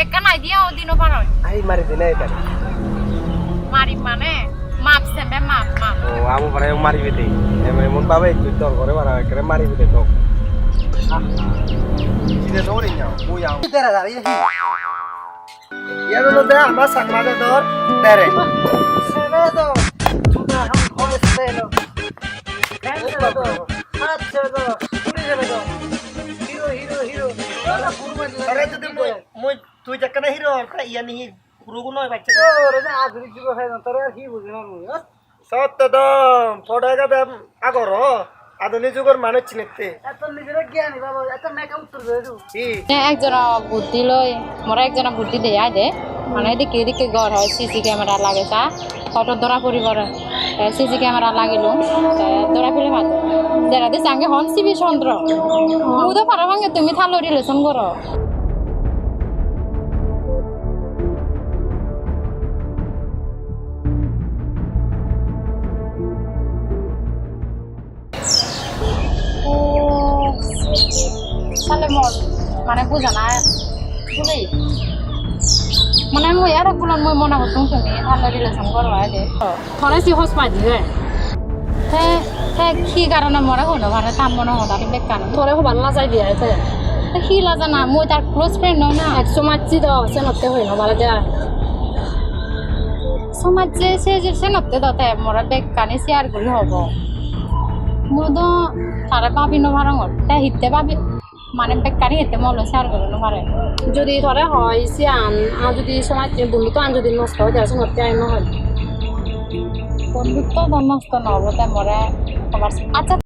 বেকা নাই দিয়া ও দিনো পারো আই মারি দিনে এটা মারি মানে মাপ সেবে মাপ মাপ ও আমু পারে মারিবে দে এমন ভাবে তুই তোর ঘরে মারা করে মারিবে দে তো চিনে দৌড়ে যাও মুই আও তেরা দাঁড়িয়ে ইয়ার মধ্যে আমার সাংবাদে ধর তেরে সেবে তো চুনা হাম খমে সেলো আচ্ছা তো পুরি যাবে তো হিরো হিরো হিরো আরে যদি মুই তুই যাকনা হিরো ইয়া নি পুরো নয় বাচ্চা তোর যে আধুনিক যুগ হয় না তোর আর কি বুঝি না মুই সত্য তো ফটোটা দে আগর আধুনিক যুগের মানুষ চিনতে এত নিজের জ্ঞানী বাবা এত মেকআপ উত্তর দে কি একজনা বুদ্ধি লই মোরা একজনা বুদ্ধি দেই আই দে মানে এদিকে এদিকে ঘর হয় সিসি ক্যামেরা লাগে তা ফটো ধরা পরিবার সিসি ক্যামেরা লাগিল ধরা ফেলে মাত যারা দে সঙ্গে হন সিবি চন্দ্র মুদা পারা ভাঙে তুমি থালো রিলেশন করো সালে মর মানে বুঝা না বুঝি মানে মই আর গুলো মই মনে করতুম তুমি ভালো রিলেশন করো আগে থরে সি হস পাই দিলে হে হে কি কারণে মরে হলো মানে তাম মনে হলো আমি বেকার থরে হো ভালো যাই দিয়া তে কি লাগা না মই তার ক্লোজ ফ্রেন্ড নয় না এক সমাজছি তো সে নতে হই না ভালো দেয়া সমাজ যে সে নতে তো তে মরে বেকানি শেয়ার করি হবো মুদো তারে ভাবি নভারঙ তে হিতে ভাবি মানে বেকারি হিতে মলো শেয়ার করি নভারে যদি ধরে হয় সে আন যদি সমাজ বন্ধুত্ব আন যদি নষ্ট হয় তাহলে নতে আই নহয় বন্ধুত্ব নষ্ট নহব তাই মরে আচ্ছা